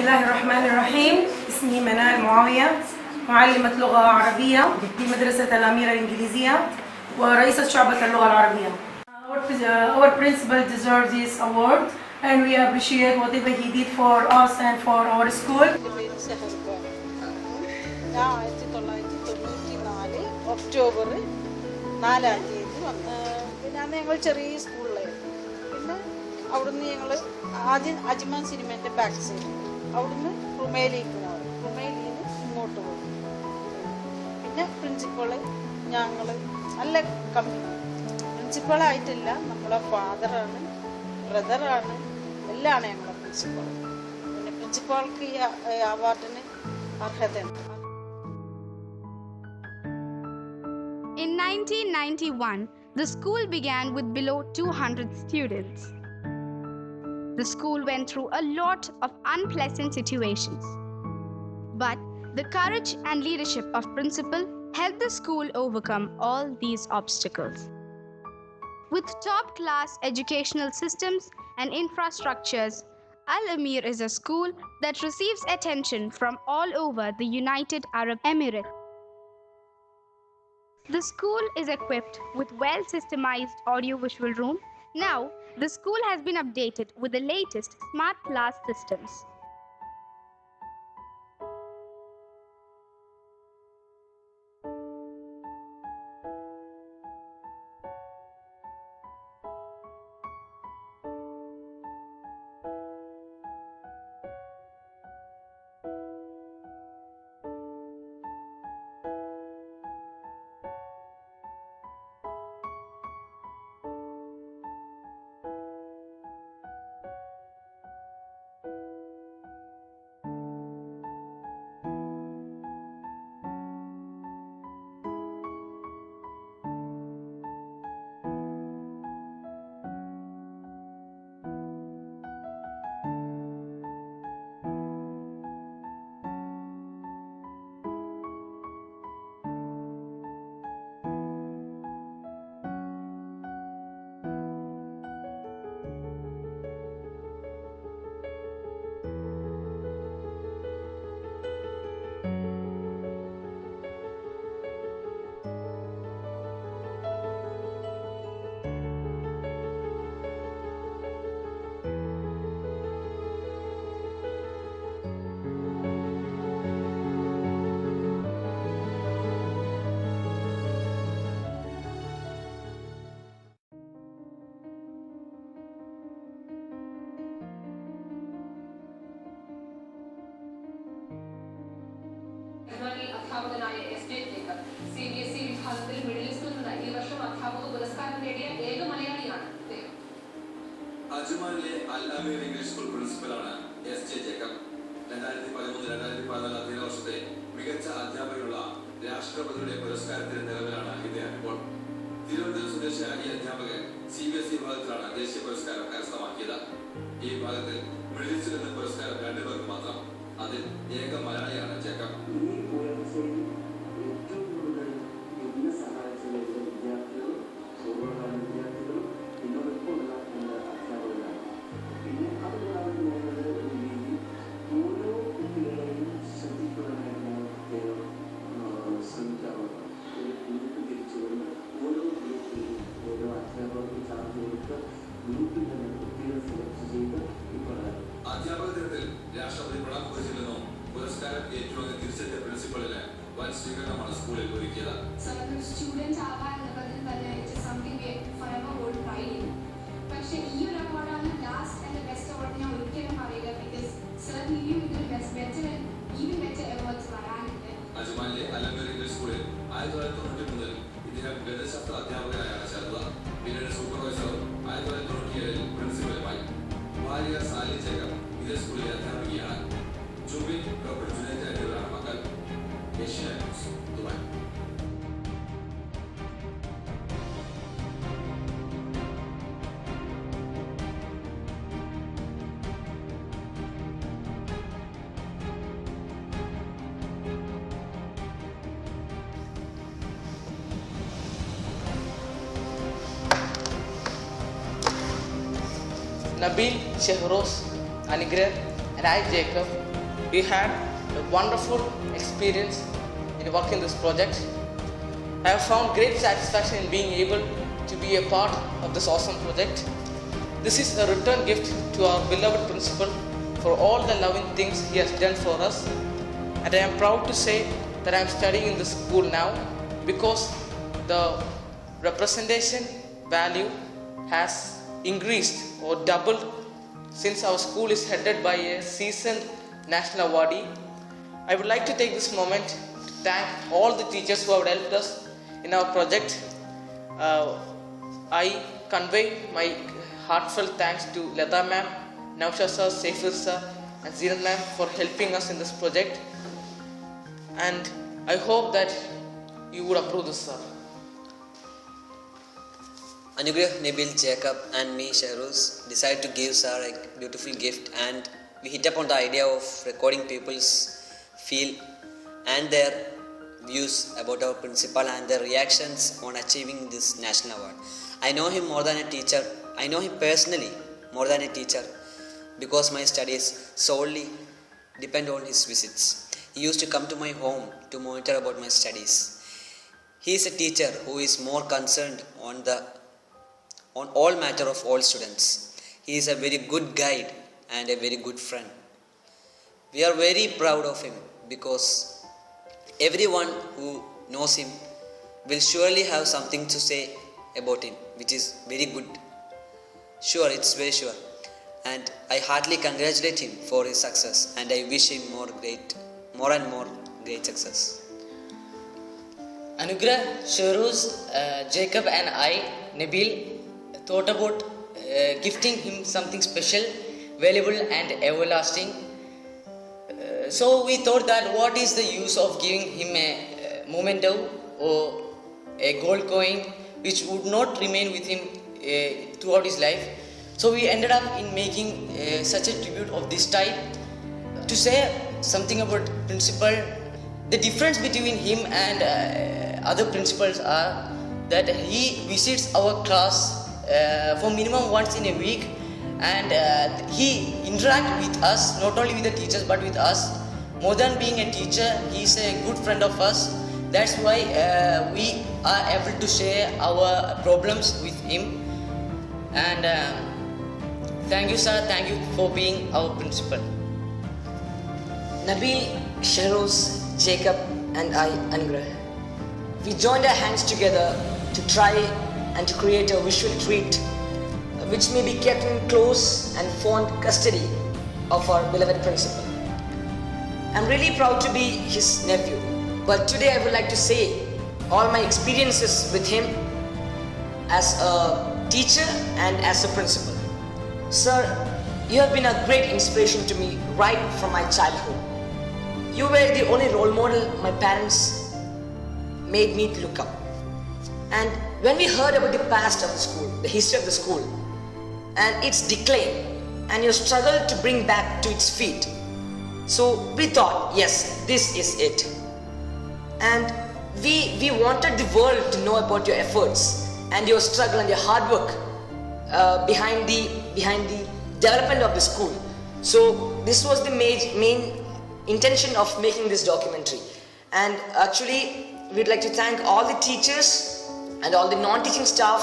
الله الرحمن الرحيم. اسمي منال معاوية، معلمة لغة عربية بمدرسة الأميرة الإنجليزية ورئيسة شعبة اللغة العربية. Our principal deserves this award and we appreciate whatever he did for us and for our school. ഞാൻ 1994 October 4-ാം തീയതി വന്ന് പിന്നെ അന്ന് ഞങ്ങൾ ചെറിയ സ്കൂളിലായിരുന്നു. പിന്നെ അവിടുന്ന് ഞങ്ങൾ ആദ്യം അജ്മാൻ സിനിമേൻ്റെ ബാക്ക് സൈഡ് അവിടുന്ന് റുമേലിക്ക് മാറി, റുമേലിയിൽ നിന്ന് ഇങ്ങോട്ട് പോയി. പിന്നെ പ്രിൻസിപ്പള് ഞങ്ങൾ നല്ല കമ്പനി. പ്രിൻസിപ്പളായിട്ടില്ല, നമ്മളെ ഫാദറാണ്, ബ്രദറാണ്, എല്ലാമാണ് ഞങ്ങളെ പ്രിൻസിപ്പൾ. പിന്നെ പ്രിൻസിപ്പാൾക്ക് ഈ അവാർഡിന് അർഹതയുണ്ട്. In 1991, the school began with below 200 students. The school went through a lot of unpleasant situations. But the courage and leadership of principal helped the school overcome all these obstacles. With top-class educational systems and infrastructures, Al-Amir is a school that receives attention from all over the United Arab Emirates. The school is equipped with well-systemized audio-visual room. Now, the school has been updated with the latest smart class systems. അധ്യാപകനായ S J Jacob CBSE വിഭാഗത്തിൽ middle ഈസ്റ്റിൽ നിന്ന് ഈ വർഷം അധ്യാപക പുരസ്കാരം നേടിയ ഏക മലയാളിയാണ് അദ്ദേഹം. അജ്മാനിലെ അൽ അമീർ ഇംഗ്ലീഷ് സ്കൂൾ പ്രിൻസിപ്പലാണ് എസ് ജെ ജേക്കബ്. 2013-2014 അധ്യയന വർഷത്തെ മികച്ച അധ്യാപകനുള്ള രാഷ്ട്രപതിയുടെ പുരസ്കാരത്തിന് നിലവിലാണ് ഇദ്ദേഹം ഇപ്പോൾ. തിരുവനന്തപുരം സ്വദേശിയായ ഈ അധ്യാപകൻ CBSE വിഭാഗത്തിലാണ് ദേശീയ പുരസ്കാരം കരസ്ഥമാക്കിയത്. ഈ വിഭാഗത്തിൽ മിഡിൽ ഈസ്റ്റിൽ നിന്ന് പുരസ്കാരം 2 പേർക്ക് മാത്രം. അതിൽ ഏക മലയാളിയാണ് ജേക്കബ്. അധ്യാപക ദിനത്തിൽ രാഷ്ട്രപതി പ്രണബ് മുഖർജിയിൽ നിന്നും പുരസ്കാരം ഏറ്റുവാങ്ങി തിരിച്ചെത്തിയ പ്രിൻസിപ്പളിന് വൻ സ്വീകരണമാണ് സ്കൂളിൽ ഒരുക്കിയത്. സ്റ്റുഡന്റ് ആവാൻ എന്നതിൽ തന്നെ പക്ഷേ ഈ ഒരു അവാർഡാണ് ലാസ്റ്റ് ആൻഡ് ബെസ്റ്റ് അവാർഡ് ഞാൻ ഒരിക്കലും പറയുക. ബിക്കോസ് സർ ഇനിയും ഇതിൽ ബെറ്റർ അവാർഡ്സ് വരാനുണ്ട്. അജ്മാനിലെ അൽ അമീർ ഇംഗ്ലീഷ് സ്കൂളിൽ 1993 ഇദ്ദേഹം ഗണിതശാസ്ത്ര അധ്യാപകനായാണ് ചേർന്നത്. പിന്നീട് സൂപ്പർവൈസറും 1997 പ്രിൻസിപ്പലുമായി. ഭാര്യ സാലി ജേക്കബ് ഇതേ സ്കൂളിലെ അധ്യാപികയാണ്. ജുബിൻ, ഡോക്ടർ ജുനൈദ് എന്നിവരാണ് മക്കൾ. Asianet news, Dubai. Nabil Shehroz Anigrah and I Jacob we had a wonderful experience in working this project. I have found great satisfaction in being able to be a part of this awesome project. This is a return gift to our beloved principal for all the loving things he has done for us, and I am proud to say that I am studying in this school now because the representation value has increased or doubled since our school is headed by a seasoned national awardee. I would like to take this moment to thank all the teachers who have helped us in our project. I convey my heartfelt thanks to Lata ma'am, Naushad sir, Saiful sir and Zeenat ma'am for helping us in this project, and I hope that you would approve this, sir. Anugrah, Nabil, Jacob and me, Shahruz, decided to give sir a beautiful gift, and we hit upon the idea of recording people's feel and their views about our principal and their reactions on achieving this national award. I know him more than a teacher. I know him personally more than a teacher because my studies solely depend on his visits. He used to come to my home to monitor about my studies. He is a teacher who is more concerned on all matter of all students. He is a very good guide and a very good friend. We are very proud of him because everyone who knows him will surely have something to say about him, which is very good. Sure, it's very sure. And I heartily congratulate him for his success, and I wish him more and more great success. Anugrah, Shahruz, Jacob and I, Nabil, thought about gifting him something special, valuable and everlasting. So we thought that what is the use of giving him a memento or a gold coin which would not remain with him throughout his life. So we ended up in making such a tribute of this type to say something about principal. The difference between him and other principals are that he visits our class for minimum once in a week, and he interacts with us, not only with the teachers but with us. More than being a teacher, he is a good friend of us. That's why we are able to share our problems with him. And thank you, sir. Thank you for being our principal. Nabil, Shahruz, Jacob and I, Anugrah, we joined our hands together to try and to create a visual treat which may be kept in close and fond custody of our beloved principal. I'm really proud to be his nephew, but today I would like to say all my experiences with him as a teacher and as a principal. Sir, you have been a great inspiration to me right from my childhood. You were the only role model my parents made me to look up. And when we heard about the past of the school, the history of the school, and its decline, and your struggle to bring back to its feet, so we thought, yes, this is it. And we wanted the world to know about your efforts and your struggle and your hard work behind the development of the school. So this was the main intention of making this documentary. And actually, we'd like to thank all the teachers and all the non-teaching staff,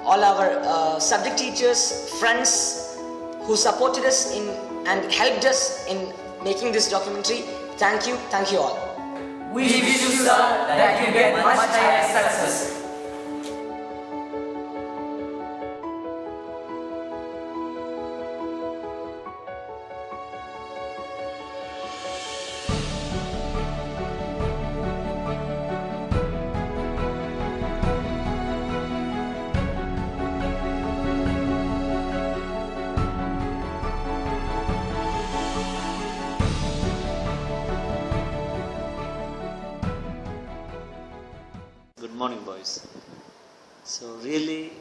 all our subject teachers, friends who supported us and helped us in making this documentary. Thank you all. We wish you, sir, that you get much higher success. Good morning, boys. So really,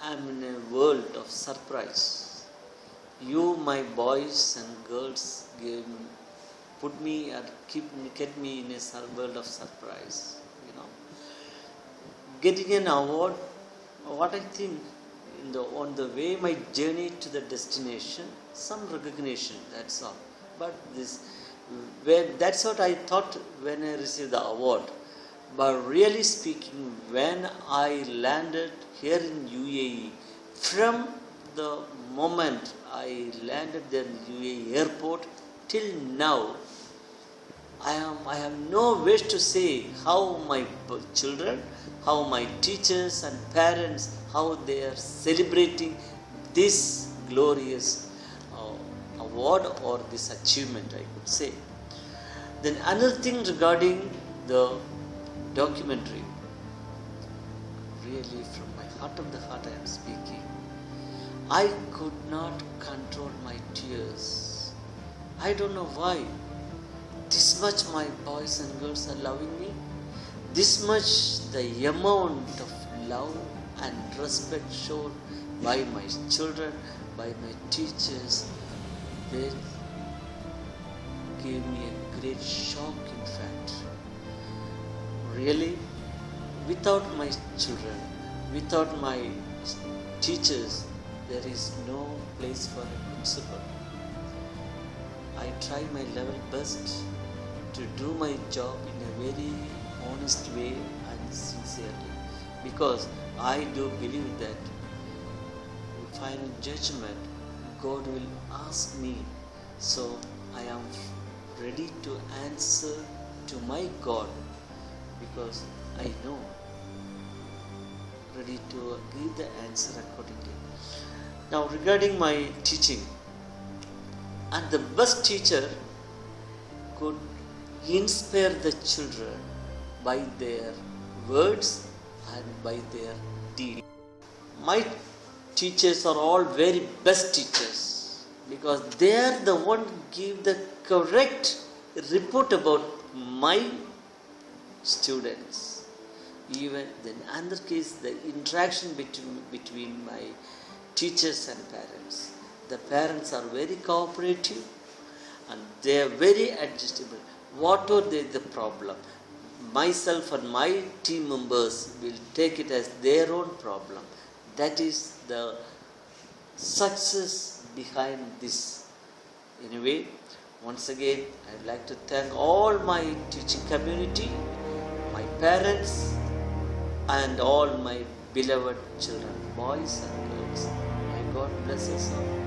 I'm in a world of surprise. You, my boys and girls, kept me in a world of surprise. You know, getting an award. What I think on the way my journey to the destination, some recognition. That's all. but this, that's what I thought when I received the award. But really speaking, when I landed here in UAE, from the moment I landed there in UAE airport till now, I have no wish to say how my children, how my teachers and parents, how they are celebrating this glorious award or this achievement, I could say. Then another thing regarding the documentary, really from my heart of the heart I am speaking, I could not control my tears. I don't know why. This much my boys and girls are loving me. This much the amount of love and respect shown by my children, by my teachers, they gave me a great shock, in fact. Really, without my children, without my teachers, there is no place for a principal. I try my level best to do my job in a very honest way and sincerely, because I do believe that in final judgment God will ask me, so I am ready to answer to my God, because I know, ready to give the answer accordingly. Now regarding my teaching, and the best teacher could inspire the children by their words and by their deeds. My teachers are all very best teachers, because they are the one who give the correct report about my students. Even in another case, the interaction between my teachers and parents. The parents are very cooperative and they are very adjustable. Whatever the problem, myself and my team members will take it as their own problem. That is the success behind this. Anyway, once again, I would like to thank all my teaching community, my parents, and all my beloved children, boys and girls. May God bless us all.